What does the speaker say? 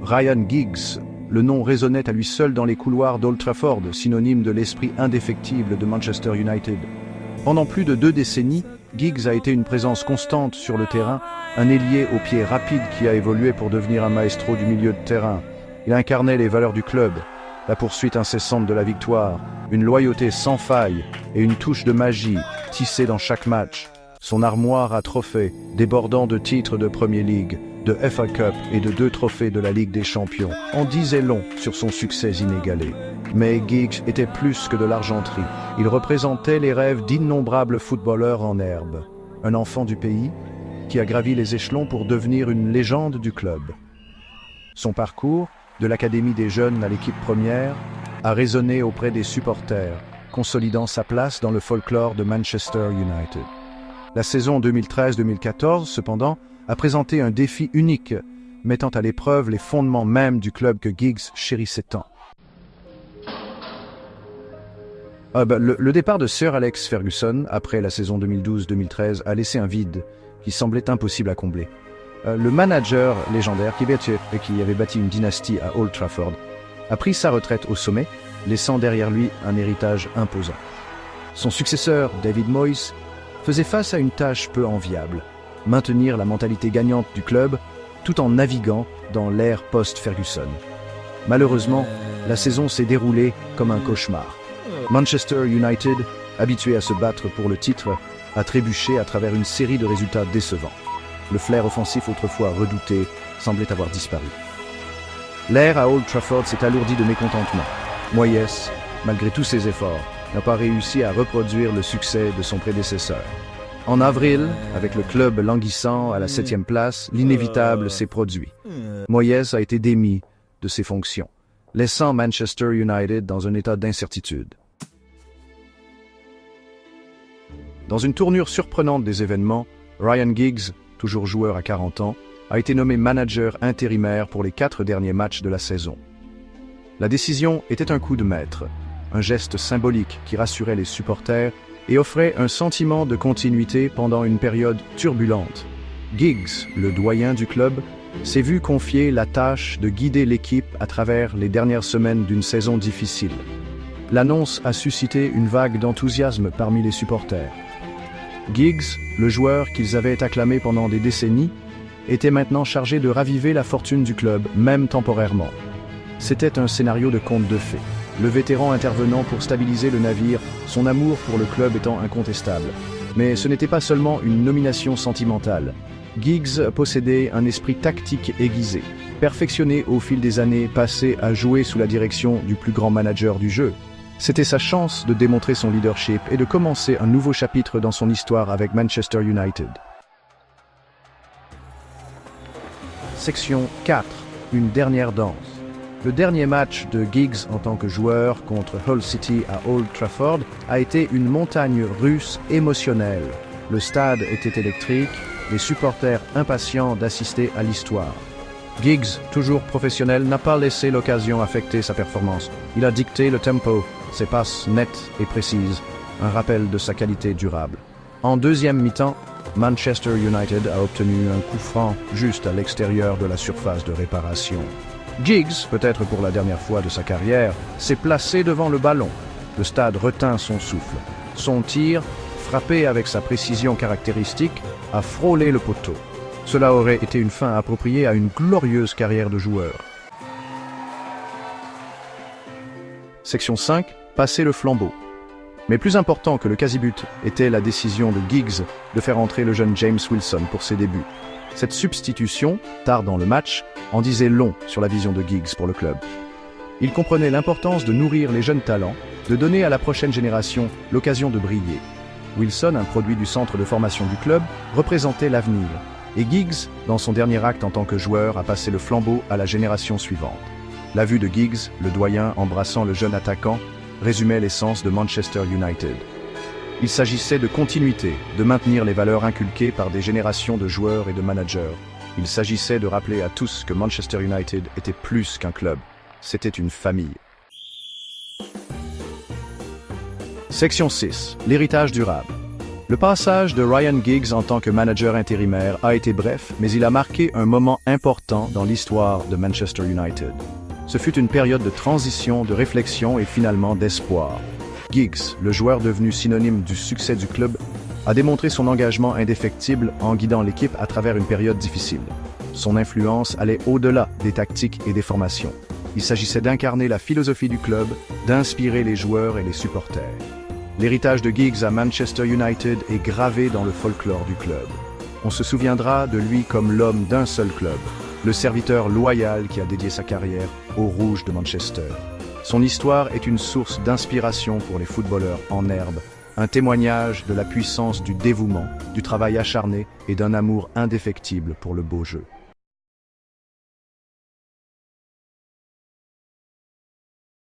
Ryan Giggs, le nom résonnait à lui seul dans les couloirs d'Old Trafford, synonyme de l'esprit indéfectible de Manchester United. Pendant plus de 2 décennies, Giggs a été une présence constante sur le terrain, un ailier aux pieds rapides qui a évolué pour devenir un maestro du milieu de terrain. Il incarnait les valeurs du club, la poursuite incessante de la victoire, une loyauté sans faille et une touche de magie tissée dans chaque match. Son armoire à trophées, débordant de titres de Premier League, de FA Cup et de 2 trophées de la Ligue des Champions, en disait long sur son succès inégalé. Mais Giggs était plus que de l'argenterie. Il représentait les rêves d'innombrables footballeurs en herbe. Un enfant du pays qui a gravi les échelons pour devenir une légende du club. Son parcours, de l'académie des jeunes à l'équipe première, a résonné auprès des supporters, consolidant sa place dans le folklore de Manchester United. La saison 2013-2014, cependant, a présenté un défi unique, mettant à l'épreuve les fondements mêmes du club que Giggs chérissait tant. Le départ de Sir Alex Ferguson, après la saison 2012-2013, a laissé un vide qui semblait impossible à combler. Le manager légendaire qui avait bâti une dynastie à Old Trafford a pris sa retraite au sommet, laissant derrière lui un héritage imposant. Son successeur, David Moyes, faisait face à une tâche peu enviable, maintenir la mentalité gagnante du club tout en naviguant dans l'ère post-Ferguson. Malheureusement, la saison s'est déroulée comme un cauchemar. Manchester United, habitué à se battre pour le titre, a trébuché à travers une série de résultats décevants. Le flair offensif autrefois redouté semblait avoir disparu. L'air à Old Trafford s'est alourdi de mécontentement. Moyes, malgré tous ses efforts, n'a pas réussi à reproduire le succès de son prédécesseur. En avril, avec le club languissant à la 7e place, l'inévitable s'est produit. Moyes a été démis de ses fonctions, laissant Manchester United dans un état d'incertitude. Dans une tournure surprenante des événements, Ryan Giggs, toujours joueur à 40 ans, a été nommé manager intérimaire pour les 4 derniers matchs de la saison. La décision était un coup de maître, un geste symbolique qui rassurait les supporters et offrait un sentiment de continuité pendant une période turbulente. Giggs, le doyen du club, s'est vu confier la tâche de guider l'équipe à travers les dernières semaines d'une saison difficile. L'annonce a suscité une vague d'enthousiasme parmi les supporters. Giggs, le joueur qu'ils avaient acclamé pendant des décennies, était maintenant chargé de raviver la fortune du club, même temporairement. C'était un scénario de conte de fées, le vétéran intervenant pour stabiliser le navire, son amour pour le club étant incontestable. Mais ce n'était pas seulement une nomination sentimentale. Giggs possédait un esprit tactique aiguisé, perfectionné au fil des années passées à jouer sous la direction du plus grand manager du jeu. C'était sa chance de démontrer son leadership et de commencer un nouveau chapitre dans son histoire avec Manchester United. Section 4. Une dernière danse. Le dernier match de Giggs en tant que joueur contre Hull City à Old Trafford a été une montagne russe émotionnelle. Le stade était électrique, les supporters impatients d'assister à l'histoire. Giggs, toujours professionnel, n'a pas laissé l'occasion affecter sa performance. Il a dicté le tempo, ses passes nettes et précises, un rappel de sa qualité durable. En deuxième mi-temps, Manchester United a obtenu un coup franc juste à l'extérieur de la surface de réparation. Giggs, peut-être pour la dernière fois de sa carrière, s'est placé devant le ballon. Le stade retint son souffle. Son tir, frappé avec sa précision caractéristique, a frôlé le poteau. Cela aurait été une fin appropriée à une glorieuse carrière de joueur. Section 5. Passer le flambeau. Mais plus important que le quasi-but était la décision de Giggs de faire entrer le jeune James Wilson pour ses débuts. Cette substitution, tard dans le match, en disait long sur la vision de Giggs pour le club. Il comprenait l'importance de nourrir les jeunes talents, de donner à la prochaine génération l'occasion de briller. Wilson, un produit du centre de formation du club, représentait l'avenir. Et Giggs, dans son dernier acte en tant que joueur, a passé le flambeau à la génération suivante. La vue de Giggs, le doyen embrassant le jeune attaquant, résumait l'essence de Manchester United. Il s'agissait de continuité, de maintenir les valeurs inculquées par des générations de joueurs et de managers. Il s'agissait de rappeler à tous que Manchester United était plus qu'un club. C'était une famille. Section 6. L'héritage durable. Le passage de Ryan Giggs en tant que manager intérimaire a été bref, mais il a marqué un moment important dans l'histoire de Manchester United. Ce fut une période de transition, de réflexion et finalement d'espoir. Giggs, le joueur devenu synonyme du succès du club, a démontré son engagement indéfectible en guidant l'équipe à travers une période difficile. Son influence allait au-delà des tactiques et des formations. Il s'agissait d'incarner la philosophie du club, d'inspirer les joueurs et les supporters. L'héritage de Giggs à Manchester United est gravé dans le folklore du club. On se souviendra de lui comme l'homme d'un seul club, le serviteur loyal qui a dédié sa carrière aux Rouges de Manchester. Son histoire est une source d'inspiration pour les footballeurs en herbe, un témoignage de la puissance du dévouement, du travail acharné et d'un amour indéfectible pour le beau jeu.